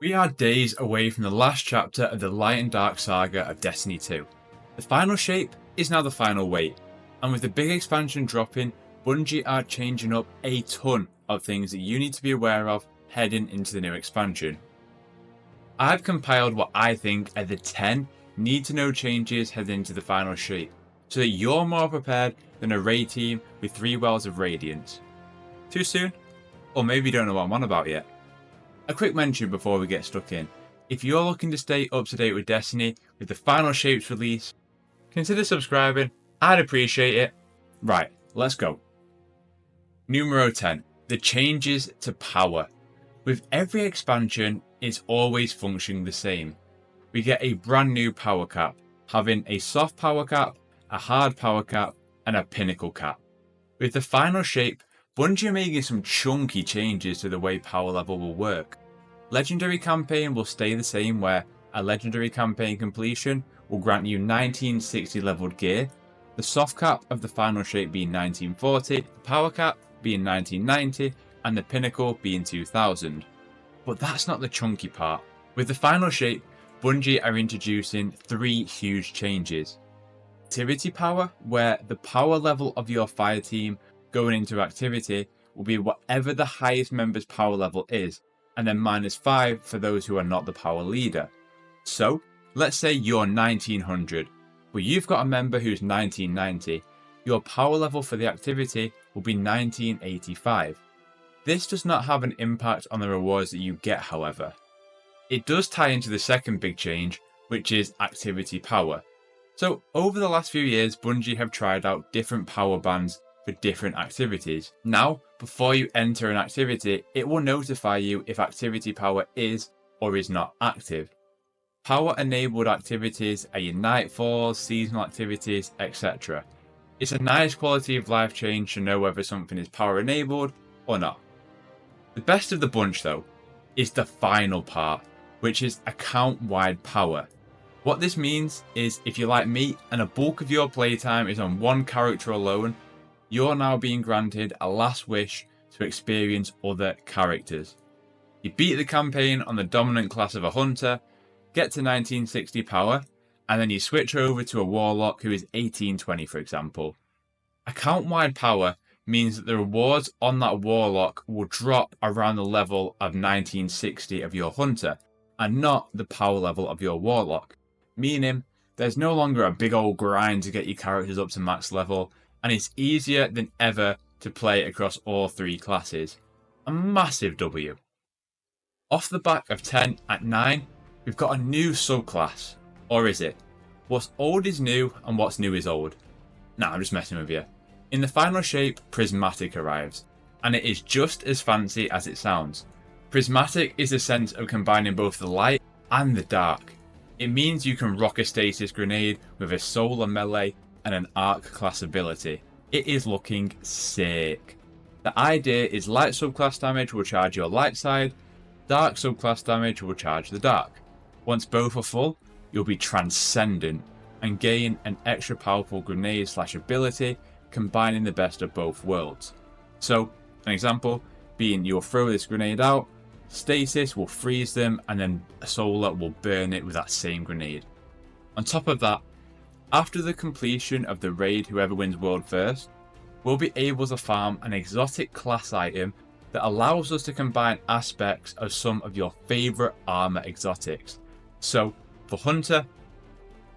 We are days away from the last chapter of the Light and Dark saga of Destiny 2. The final shape is now the final weight, and with the big expansion dropping, Bungie are changing up a ton of things that you need to be aware of heading into the new expansion. I've compiled what I think are the 10 need-to-know changes heading into the final shape, so that you're more prepared than a raid team with 3 wells of radiance. Too soon? Or maybe you don't know what I'm on about yet. A quick mention before we get stuck in. If you're looking to stay up to date with Destiny with the final shapes release, consider subscribing, I'd appreciate it. Right, let's go. Numero 10. The changes to power. With every expansion, it's always functioning the same. We get a brand new power cap, having a soft power cap, a hard power cap, and a pinnacle cap. With the final shape, Bungie are making some chunky changes to the way power level will work. Legendary campaign will stay the same, where a legendary campaign completion will grant you 1960 leveled gear, the soft cap of the final shape being 1940, the power cap being 1990, and the pinnacle being 2000. But that's not the chunky part. With the final shape, Bungie are introducing 3 huge changes. Activity power, where the power level of your fire team going into activity will be whatever the highest member's power level is, and then -5 for those who are not the power leader. So, let's say you're 1900, but you've got a member who's 1990, your power level for the activity will be 1985. This does not have an impact on the rewards that you get, however. It does tie into the second big change, which is activity power. So, over the last few years, Bungie have tried out different power bands for different activities. Now, before you enter an activity, it will notify you if activity power is or is not active. Power enabled activities are your nightfalls, seasonal activities, etc. It's a nice quality of life change to know whether something is power enabled or not. The best of the bunch though is the final part, which is account wide power. What this means is if you're like me and a bulk of your playtime is on one character alone, you're now being granted a last wish to experience other characters. You beat the campaign on the dominant class of a hunter, get to 1960 power, and then you switch over to a warlock who is 1820 for example. Account-wide power means that the rewards on that warlock will drop around the level of 1960 of your hunter, and not the power level of your warlock. Meaning, there's no longer a big old grind to get your characters up to max level, and it's easier than ever to play across all 3 classes. A massive W. Off the back of 10 at 9, we've got a new subclass. Or is it? What's old is new, and what's new is old. Nah, I'm just messing with you. In the final shape, Prismatic arrives, and it is just as fancy as it sounds. Prismatic is the sense of combining both the light and the dark. It means you can rock a stasis grenade with a solar melee and an arc class ability. It is looking sick. The idea is light subclass damage will charge your light side, dark subclass damage will charge the dark. Once both are full, you'll be transcendent and gain an extra powerful grenade / ability, combining the best of both worlds. So, an example being you'll throw this grenade out, stasis will freeze them, and then solar will burn it with that same grenade. On top of that, after the completion of the raid, whoever wins world first will be able to farm an exotic class item that allows us to combine aspects of some of your favourite armour exotics. So, for Hunter,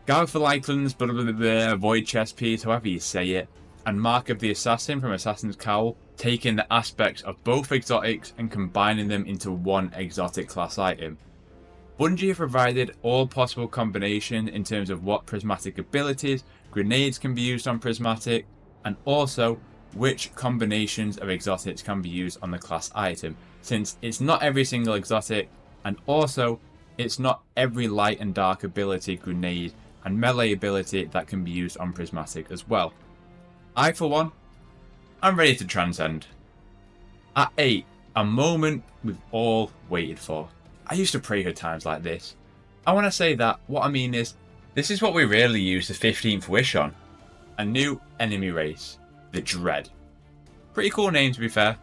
Garth of Lycan's Void Chest Piece, however you say it, and Mark of the Assassin from Assassin's Cowl, taking the aspects of both exotics and combining them into one exotic class item. Bungie have provided all possible combinations in terms of what prismatic abilities, grenades can be used on prismatic, and also which combinations of exotics can be used on the class item, since it's not every single exotic, and also it's not every light and dark ability, grenade, and melee ability that can be used on prismatic as well. I, for one, I'm ready to transcend. At 8, a moment we've all waited for. I used to pray for times like this. And when I say that, what I mean is, this is what we rarely use the 15th wish on. A new enemy race, the Dread. Pretty cool name to be fair.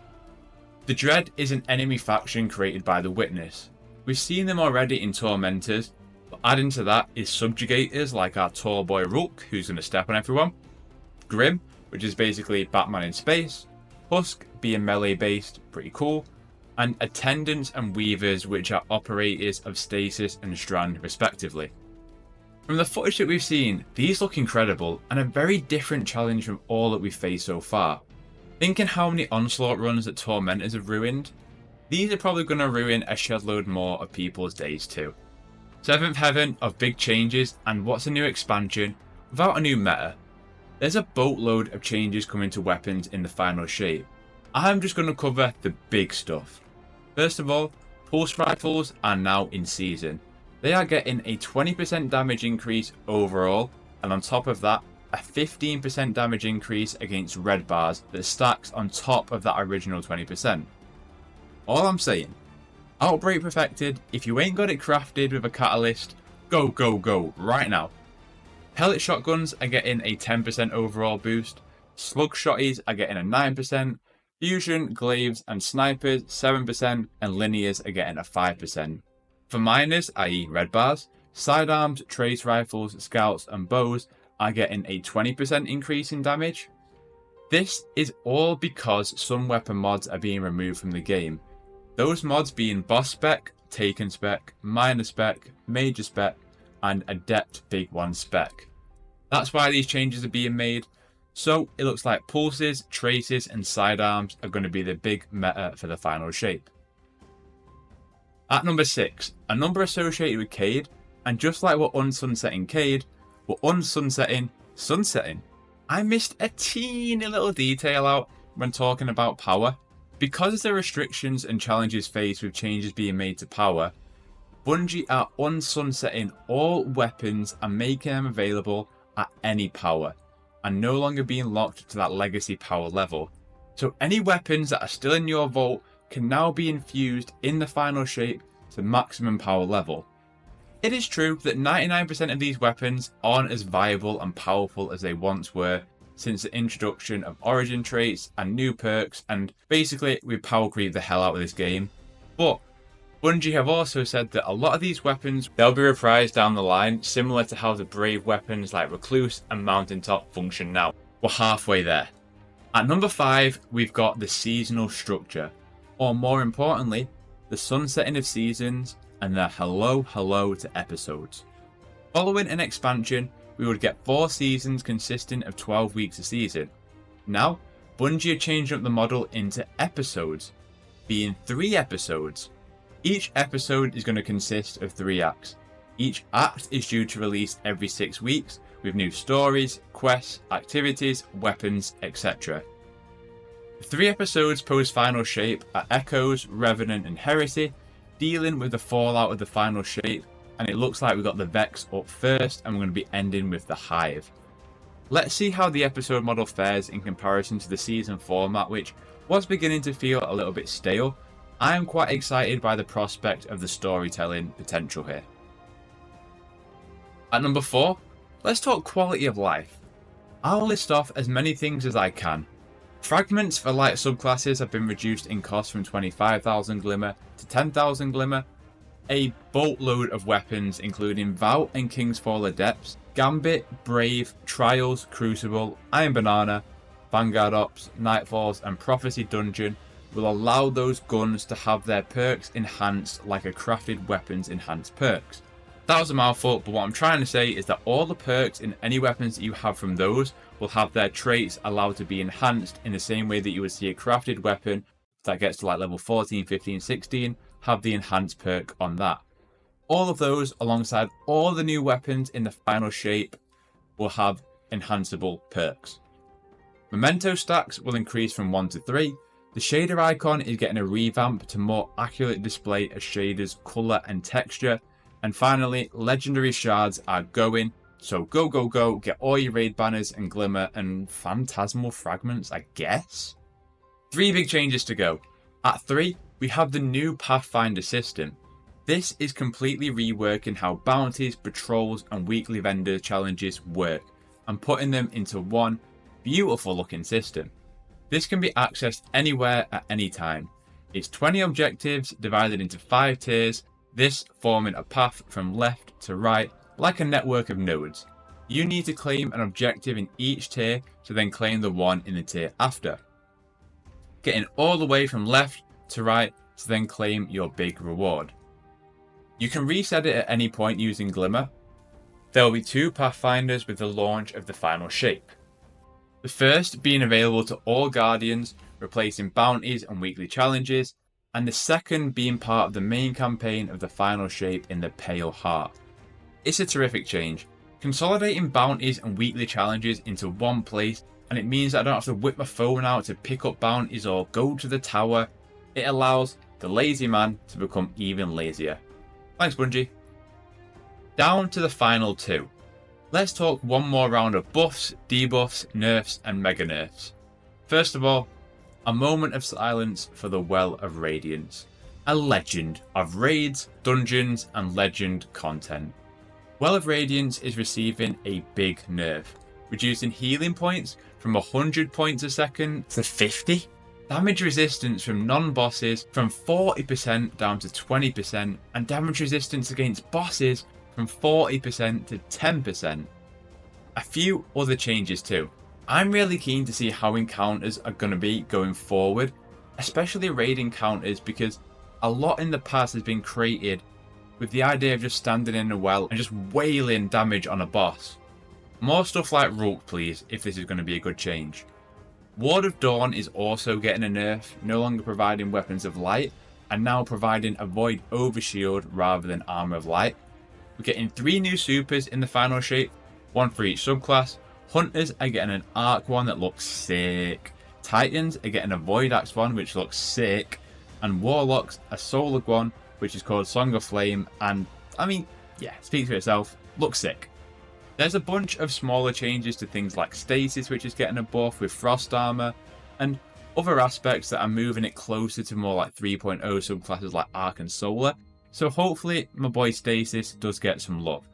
The Dread is an enemy faction created by the Witness. We've seen them already in Tormentors, but adding to that is Subjugators like our tall boy Rulk, who's going to step on everyone, Grim, which is basically Batman in space, Husk being melee based, pretty cool, and Attendants and Weavers, which are operators of Stasis and Strand respectively. From the footage that we've seen, these look incredible and a very different challenge from all that we've faced so far. Thinking how many Onslaught runs that Tormentors have ruined, these are probably going to ruin a shed load more of people's days too. 7th Heaven of big changes, and what's a new expansion without a new meta? There's a boatload of changes coming to weapons in the final shape. I'm just going to cover the big stuff. First of all, pulse rifles are now in season. They are getting a 20% damage increase overall, and on top of that, a 15% damage increase against red bars that stacks on top of that original 20%. All I'm saying, Outbreak Perfected, if you ain't got it crafted with a catalyst, go right now. Pellet shotguns are getting a 10% overall boost, slug shotties are getting a 9%, fusion, glaives and snipers 7%, and linears are getting a 5%. For miners, i.e. red bars, sidearms, trace rifles, scouts and bows are getting a 20% increase in damage. This is all because some weapon mods are being removed from the game. Those mods being Boss Spec, Taken Spec, Miner Spec, Major Spec, and Adept Big One Spec. That's why these changes are being made. So it looks like pulses, traces, and sidearms are going to be the big meta for the final shape. At number 6, a number associated with Cade, and just like we're unsunsetting Cade, we're unsunsetting sunsetting. I missed a teeny little detail out when talking about power. Because of the restrictions and challenges faced with changes being made to power, Bungie are unsunsetting all weapons and making them available at any power, and no longer being locked to that legacy power level. So any weapons that are still in your vault can now be infused in the final shape to maximum power level. It is true that 99% of these weapons aren't as viable and powerful as they once were since the introduction of origin traits and new perks, and basically we power creep the hell out of this game. But Bungie have also said that a lot of these weapons, they'll be reprised down the line, similar to how the brave weapons like Recluse and Mountaintop function now. We're halfway there. At number 5, we've got the seasonal structure, or more importantly, the sunsetting of seasons and the hello to episodes. Following an expansion, we would get 4 seasons consisting of 12 weeks a season. Now, Bungie are changing up the model into episodes, being 3 episodes. Each episode is going to consist of 3 acts. Each act is due to release every 6 weeks, with new stories, quests, activities, weapons, etc. The 3 episodes post final shape are Echoes, Revenant and Heresy, dealing with the fallout of the final shape, and it looks like we've got the Vex up first and we're going to be ending with the Hive. Let's see how the episode model fares in comparison to the season format, which was beginning to feel a little bit stale. I am quite excited by the prospect of the storytelling potential here. At number 4, let's talk quality of life. I'll list off as many things as I can. Fragments for light subclasses have been reduced in cost from 25,000 Glimmer to 10,000 Glimmer. A boatload of weapons including Vow and King's Fall Adepts, Gambit, Brave, Trials, Crucible, Iron Banana, Vanguard Ops, Nightfalls and Prophecy Dungeon will allow those guns to have their perks enhanced like a crafted weapons enhanced perks. That was a mouthful, but what I'm trying to say is that all the perks in any weapons that you have from those will have their traits allowed to be enhanced in the same way that you would see a crafted weapon that gets to like level 14, 15, 16, have the enhanced perk on that. All of those, alongside all the new weapons in the final shape, will have enhanceable perks. Memento stacks will increase from 1 to 3. The shader icon is getting a revamp to more accurately display a shader's colour and texture. And finally, legendary shards are going, so go, get all your raid banners and glimmer and phantasmal fragments, I guess? 3 big changes to go. At 3, we have the new Pathfinder system. This is completely reworking how bounties, patrols and weekly vendor challenges work, and putting them into one beautiful looking system. This can be accessed anywhere at any time. It's 20 objectives divided into 5 tiers. this forming a path from left to right like a network of nodes. You need to claim an objective in each tier to then claim the one in the tier after. Getting all the way from left to right to then claim your big reward. You can reset it at any point using Glimmer. There will be 2 Pathfinders with the launch of the final shape. The first being available to all Guardians, replacing bounties and weekly challenges, and the second being part of the main campaign of the final shape in the Pale Heart. It's a terrific change, consolidating bounties and weekly challenges into one place, and it means that I don't have to whip my phone out to pick up bounties or go to the tower. It allows the lazy man to become even lazier. Thanks, Bungie. Down to the final 2. Let's talk one more round of buffs, debuffs, nerfs, and mega nerfs. First of all, a moment of silence for the Well of Radiance, a legend of raids, dungeons, and legend content. Well of Radiance is receiving a big nerf, reducing healing points from 100 points a second to 50. Damage resistance from non-bosses from 40% down to 20%, and damage resistance against bosses from 40% to 10%. A few other changes too. I'm really keen to see how encounters are going to be going forward, especially raid encounters, because a lot in the past has been created with the idea of just standing in a well and just wailing damage on a boss. More stuff like Rook, please, if this is going to be a good change. Ward of Dawn is also getting a nerf, no longer providing weapons of light, and now providing a void overshield rather than armor of light. We're getting 3 new supers in the final shape, 1 for each subclass. Hunters are getting an arc one that looks sick. Titans are getting a void axe one which looks sick. And Warlocks a solar one which is called Song of Flame, and I mean, yeah, speaks for itself, looks sick. There's a bunch of smaller changes to things like Stasis, which is getting a buff with Frost Armor, and other aspects that are moving it closer to more like 3.0 subclasses like Arc and Solar, so hopefully my boy Stasis does get some love.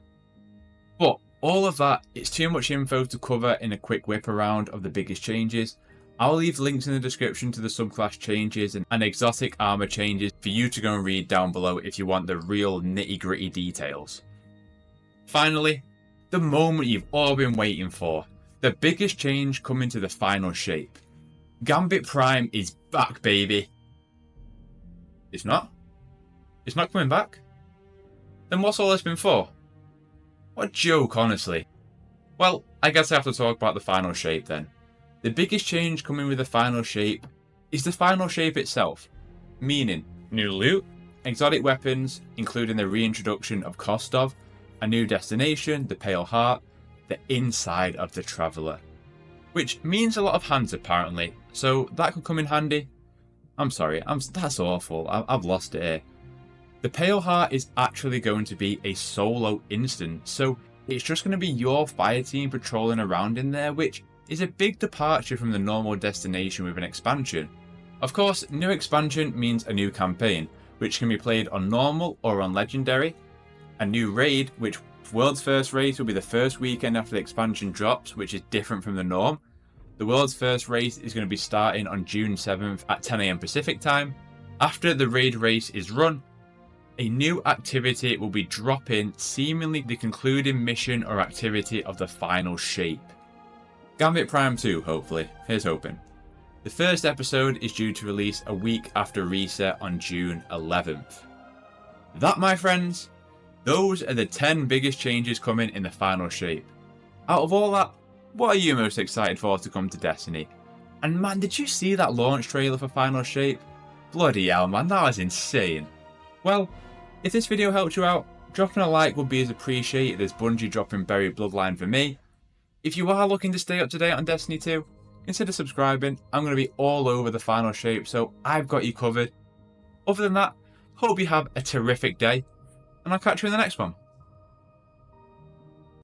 But all of that, it's too much info to cover in a quick whip around of the biggest changes. I'll leave links in the description to the subclass changes and exotic armor changes for you to go and read down below if you want the real nitty gritty details. Finally, the moment you've all been waiting for. The biggest change coming to the final shape. Gambit Prime is back, baby. It's not? It's not coming back? Then what's all this been for? What a joke, honestly. Well, I guess I have to talk about the final shape then. The biggest change coming with the final shape is the final shape itself. Meaning, new loot, exotic weapons, including the reintroduction of Kostov, a new destination, the Pale Heart, the inside of the Traveller. Which means a lot of hands apparently, so that could come in handy. I'm sorry, that's awful, I've lost it here. The Pale Heart is actually going to be a solo instance, so it's just going to be your fire team patrolling around in there, which is a big departure from the normal destination with an expansion. Of course, new expansion means a new campaign, which can be played on normal or on legendary. A new raid, which World's First Race will be the first weekend after the expansion drops, which is different from the norm. The World's First Race is going to be starting on June 7th at 10 AM Pacific time. After the raid race is run, a new activity will be dropping, seemingly the concluding mission or activity of the final shape. Gambit Prime 2, hopefully. Here's hoping. The first episode is due to release a week after reset on June 11th. That, my friends, those are the 10 biggest changes coming in the final shape. Out of all that, what are you most excited for to come to Destiny? And man, did you see that launch trailer for Final Shape? Bloody hell, man, that was insane. Well, if this video helped you out, dropping a like would be as appreciated as Bungie dropping Buried Bloodline for me. If you are looking to stay up to date on Destiny 2, consider subscribing. I'm going to be all over the Final Shape, so I've got you covered. Other than that, hope you have a terrific day, and I'll catch you in the next one.